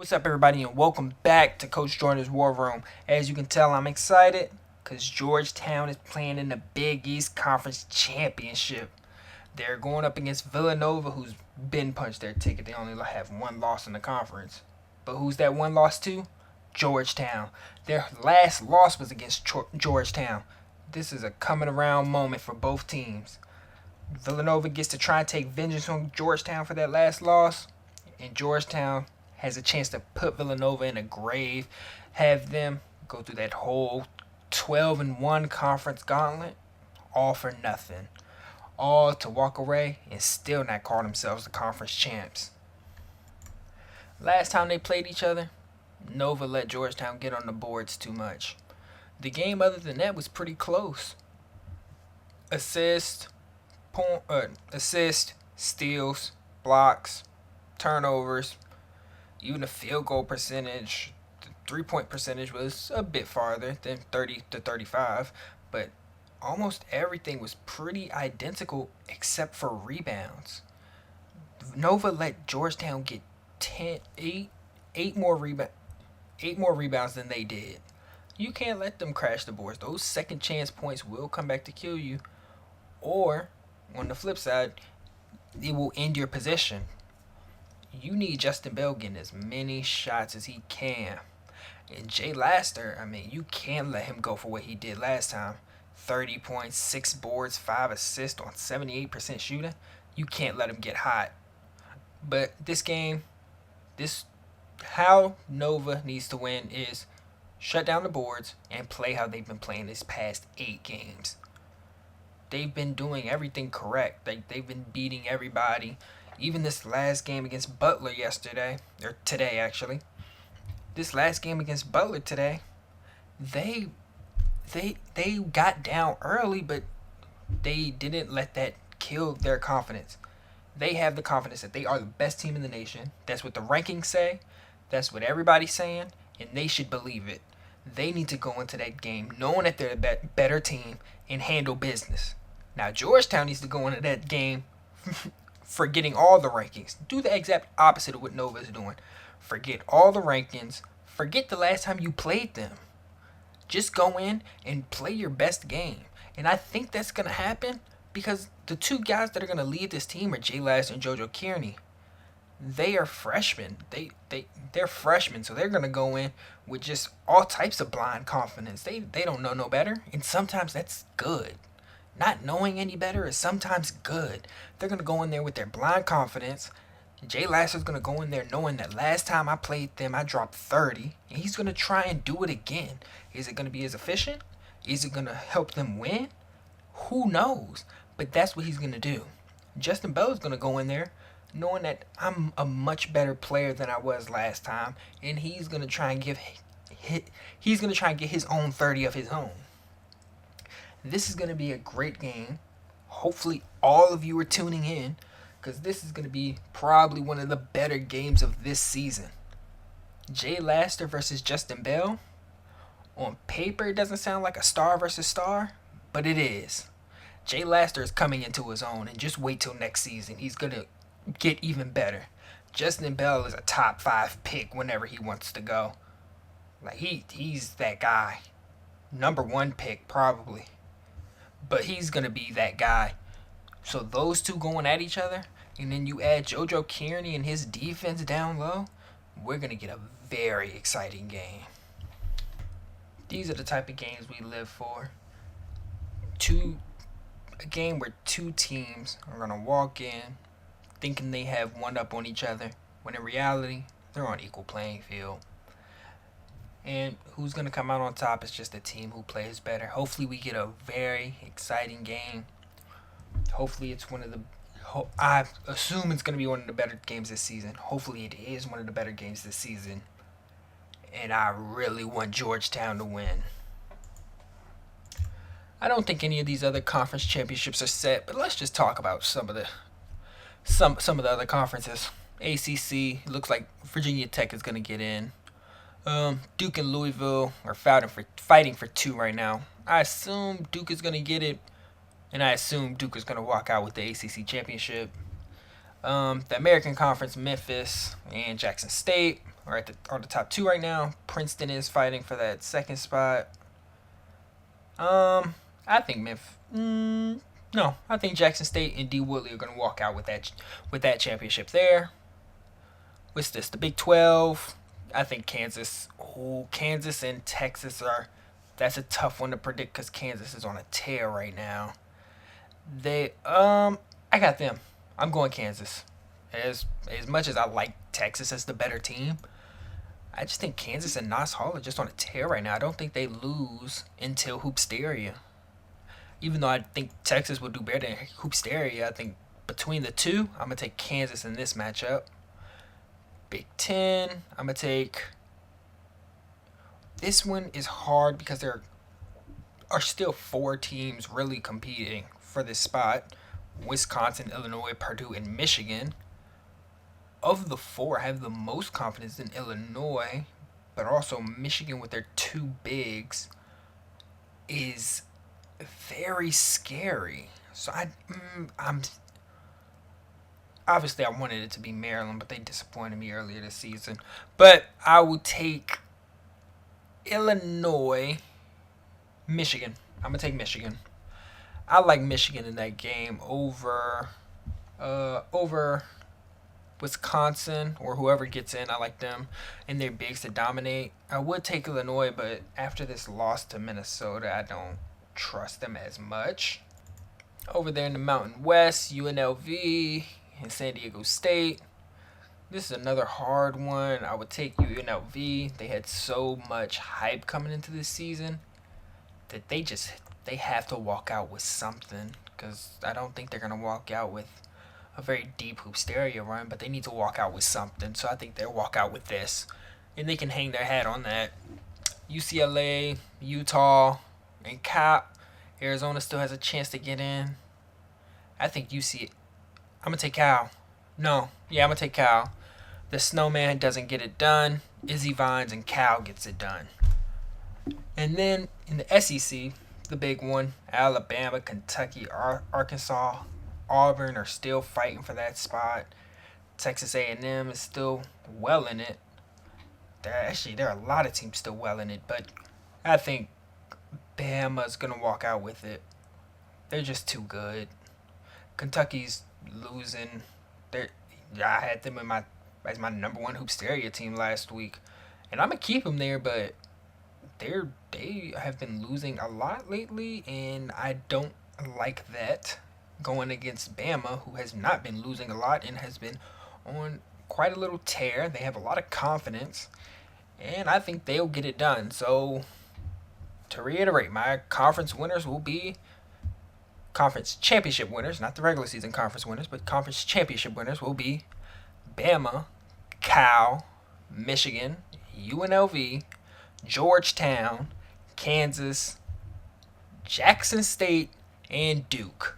What's up, everybody, and welcome back to Coach Joyner's War Room. As you can tell, I'm excited because Georgetown is playing in the Big East Conference Championship. They're going up against Villanova, who's been punched their ticket. They only have one loss in the conference. But who's that one loss to? Georgetown. Their last loss was against Georgetown. This is a coming around moment for both teams. Villanova gets to try and take vengeance on Georgetown for that last loss, and Georgetown has a chance to put Villanova in a grave, have them go through that whole 12-1 conference gauntlet, all for nothing. All to walk away and still not call themselves the conference champs. Last time they played each other, Nova let Georgetown get on the boards too much. The game other than that was pretty close. Assist, steals, blocks, turnovers, even the field goal percentage. The 3-point percentage was a bit farther than 30 to 35, but almost everything was pretty identical except for rebounds. Nova let Georgetown get 8 more rebounds than they did. You can't let them crash the boards. Those second chance points will come back to kill you, or on the flip side, it will end your possession. You need Justin Bell getting as many shots as he can. And Jay Laster, you can't let him go for what he did last time. 30 points, 6 boards, 5 assists on 78% shooting. You can't let him get hot. But this game, how Nova needs to win is shut down the boards and play how they've been playing this past 8 games. They've been doing everything correct. They've been beating everybody. Even this last game against Butler today actually. This last game against Butler today, they got down early, but they didn't let that kill their confidence. They have the confidence that they are the best team in the nation. That's what the rankings say. That's what everybody's saying, and they should believe it. They need to go into that game knowing that they're the better team and handle business. Now, Georgetown needs to go into that game forgetting all the rankings. Do the exact opposite of what Nova is doing. Forget all the rankings. Forget the last time you played them. Just go in and play your best game. And I think that's going to happen because the two guys that are going to lead this team are Jay Lass and JoJo Kearney. They are freshmen. They're freshmen, so they're going to go in with just all types of blind confidence. They don't know no better, and sometimes that's good. Not knowing any better is sometimes good. They're going to go in there with their blind confidence. Jay Lasser's going to go in there knowing that last time I played them, I dropped 30. And he's going to try and do it again. Is it going to be as efficient? Is it going to help them win? Who knows? But that's what he's going to do. Justin Bell is going to go in there knowing that I'm a much better player than I was last time. And he's going to try and get his own 30 of his own. This is going to be a great game. Hopefully all of you are tuning in because this is going to be probably one of the better games of this season. Jay Laster versus Justin Bell. On paper, it doesn't sound like a star versus star, but it is. Jay Laster is coming into his own, and just wait till next season. He's going to get even better. Justin Bell is a top 5 pick whenever he wants to go. Like he's that guy. Number 1 pick probably. But he's going to be that guy. So those two going at each other, and then you add JoJo Kearney and his defense down low, we're going to get a very exciting game. These are the type of games we live for. A game where two teams are going to walk in thinking they have one up on each other, when in reality, they're on equal playing field. And who's going to come out on top is just the team who plays better. Hopefully we get a very exciting game. Hopefully it's I assume it's going to be one of the better games this season. Hopefully it is one of the better games this season. And I really want Georgetown to win. I don't think any of these other conference championships are set, but let's just talk about some of the other conferences. ACC, looks like Virginia Tech is going to get in. Duke and Louisville are fighting for 2 right now. I assume Duke is going to get it, and I assume Duke is going to walk out with the ACC championship. The American Conference, Memphis and Jackson State. are the top two right now. Princeton is fighting for that second spot. I think no, I think Jackson State and D Woodley are gonna walk out with that championship there. What's this? The Big 12. I think Kansas. Oh, Kansas and Texas are. That's a tough one to predict because Kansas is on a tear right now. I got them. I'm going Kansas. As much as I like Texas as the better team, I just think Kansas and Nas Hall are just on a tear right now. I don't think they lose until Hoopsteria. Even though I think Texas will do better than Hoopsteria, I think between the two, I'm going to take Kansas in this matchup. Big Ten, I'm going to take... This one is hard because there are still 4 teams really competing for this spot. Wisconsin, Illinois, Purdue, and Michigan. Of the 4, I have the most confidence in Illinois, but also Michigan with their 2 bigs is very scary. So I'm obviously I wanted it to be Maryland, but they disappointed me earlier this season. But I will take Illinois, Michigan. I'm gonna take Michigan. I like Michigan in that game over Wisconsin or whoever gets in. I like them and their bigs to dominate. I would take Illinois, but after this loss to Minnesota, I don't trust them as much. Over there in the Mountain West, UNLV and San Diego State. This is another hard one. I would take UNLV. They had so much hype coming into this season that they have to walk out with something, because I don't think they're going to walk out with a very deep Hoopsteria run, but they need to walk out with something. So I think they'll walk out with this, and they can hang their hat on that. UCLA, Utah, and Cal. Arizona still has a chance to get in. I think I'm going to take Cal. I'm going to take Cal. The Snowman doesn't get it done. Izzy Vines and Cal gets it done. And then in the SEC, the big one, Alabama, Kentucky, Arkansas, Auburn are still fighting for that spot. Texas A&M is still well in it. There are a lot of teams still well in it, but I think Bama's going to walk out with it. They're just too good. Kentucky's losing. I had them as my number 1 Hoopsteria team last week, and I'm going to keep them there, but they have been losing a lot lately, and I don't like that going against Bama, who has not been losing a lot and has been on quite a little tear. They have a lot of confidence, and I think they'll get it done. So, to reiterate, my conference winners will be conference championship winners, not the regular season conference winners, but conference championship winners will be Bama, Cal, Michigan, UNLV, Georgetown, Kansas, Jackson State, and Duke.